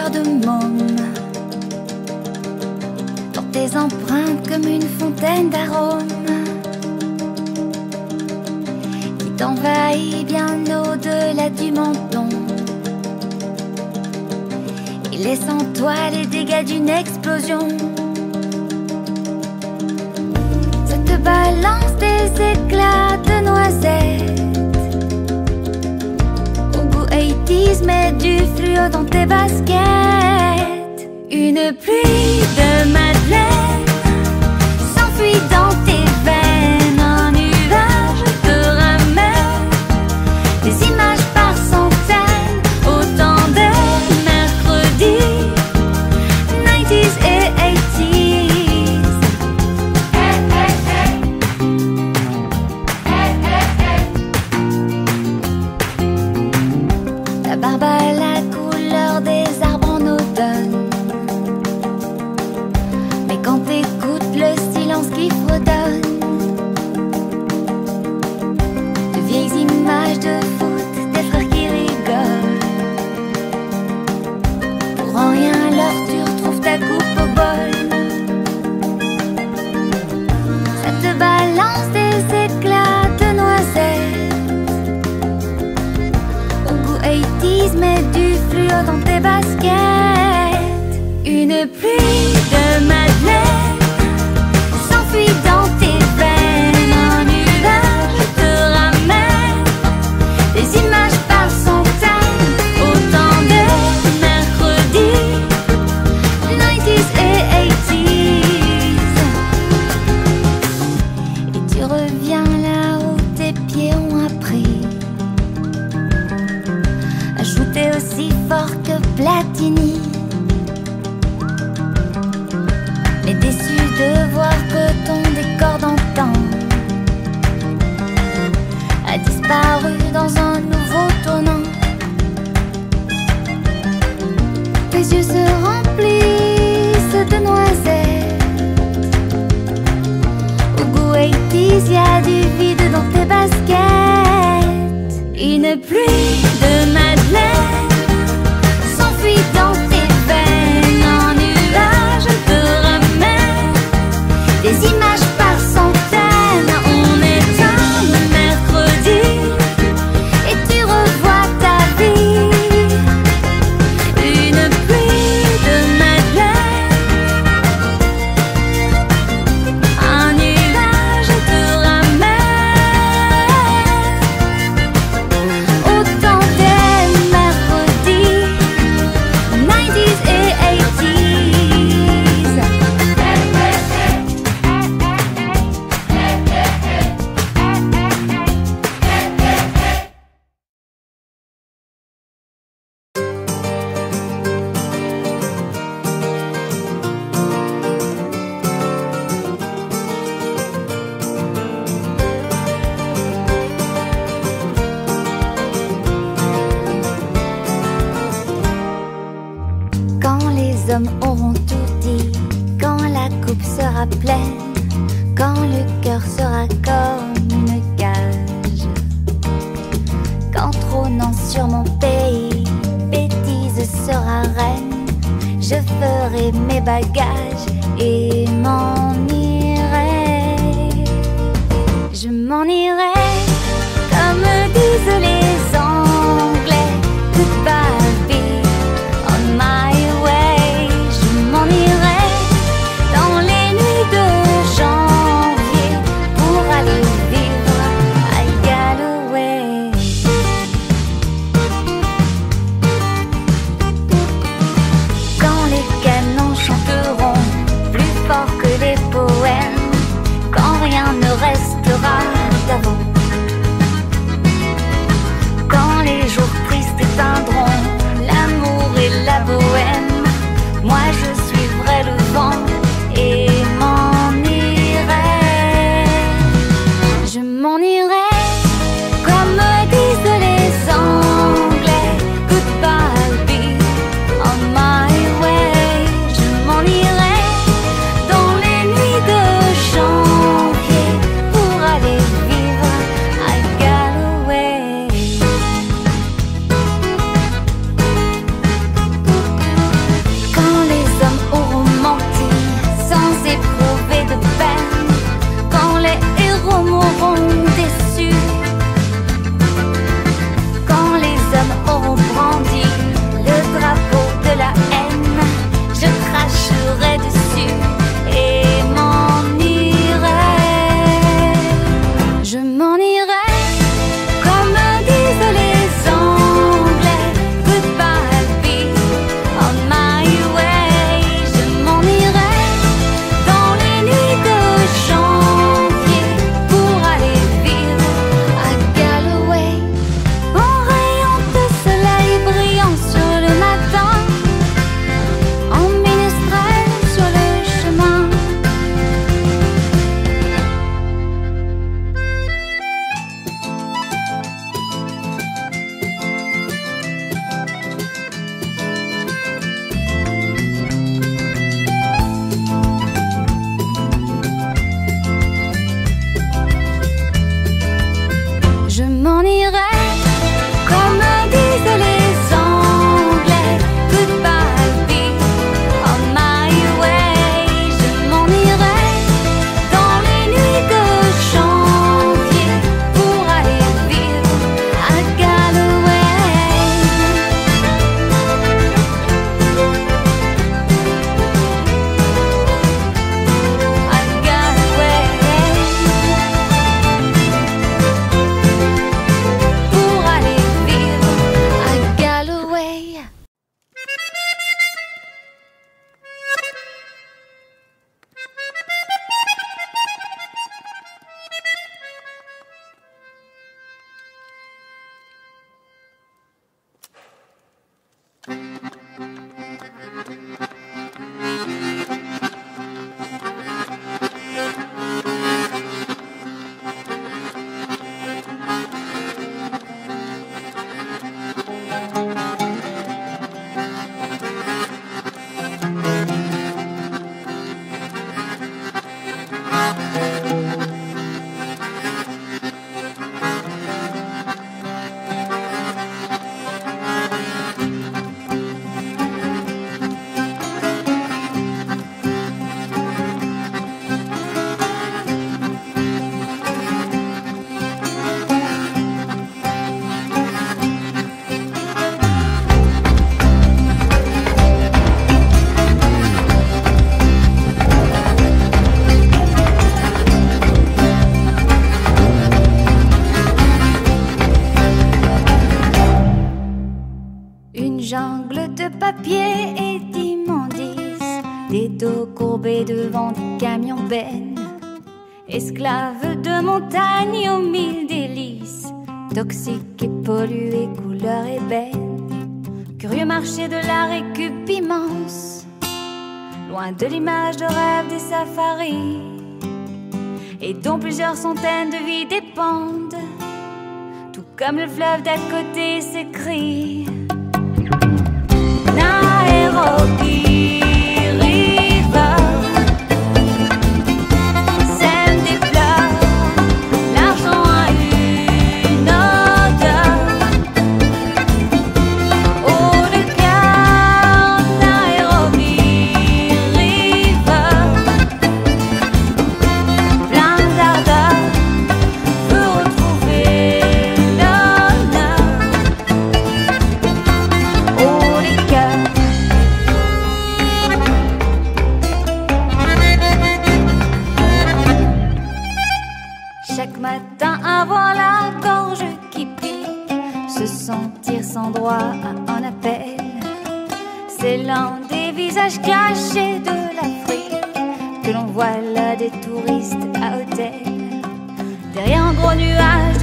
cœur de môme, porte tes empreintes comme une fontaine d'arômes qui t'envahit bien au-delà du menton et laisse en toi les dégâts d'une explosion. Ça te balance des éclats de noisettes au goût 80s, mets du fluo dans tes baskets. Une pluie de madeleine s'enfuit dans tes veines. Un nuage te ramène des images par centaines, autant de mercredis 90s et 80s. Ta barbe à la couleur des arbres en automne, mais quand t'écoutes le silence qui fredonne, de vieilles images de foot, des frères qui rigolent. Pour en rien alors tu retrouves ta coupe au bol. Ça te balance des éclats de noisettes au goût 80s, mets du fluo dans tes baskets. Une pluie de madeleine s'enfuit dans tes veines. Un nuage te ramène des images par centaines, autant de mercredis 90s et 80s. Et tu reviens là où tes pieds ont appris à shooter aussi fort que Platini, mais déçu de voir que ton décor d'antan a disparu dans un nouveau tournant. Tes yeux se remplissent de noisettes au goût 80s, y a du vide dans tes baskets. Une pluie de madeleine s'enfuit dans tes veines. Un nuage te ramène des images par centaines. On est un mercredi et tu revois ta vie. Une pluie de madeleine, un nuage te ramène autant des mercredis 90s et 80s. Quand les hommes auront tout dit, quand la coupe sera pleine, quand le cœur sera comme une cage, quand trônant sur mon pays, bêtise sera reine, je ferai mes bagages et m'en irai. Je m'en irai comme disent les Anglais, goodbye be on my way. Je m'en irai dans les nuits de janvier pour aller vivre à Galloway. Quand les canons chanteront plus fort que les poèmes, quand rien ne restera d'avant, quand les jours tristes éteindront l'amour et la bohème, moi je suivrai le vent et m'en irai. Je m'en irai comme disent les Anglais, goodbye be on my way. Je m'en irai dans les nuits de janvier pour aller vivre à Galloway. angles de papier et d'immondices, des dos courbés devant des camions bennes, esclaves de montagne aux mille délices, toxiques et pollués, couleur ébène. Curieux marché de la récup immense, loin de l'image de rêve des safaris, et dont plusieurs centaines de vies dépendent, tout comme le fleuve d'à côté s'écrit. Nairobi River sème des fleurs, l'argent a une odeur. Haut de cœur, Nairobi River, plein d'ardeur, veut retrouver l'honneur. Haut des cœurs. Chaque matin avoir la gorge qui pique, se sentir sans droit à un appel, c'est l'un des visages cachés de l'Afrique que l'on voit là des touristes à hôtel. Derrière un gros nuage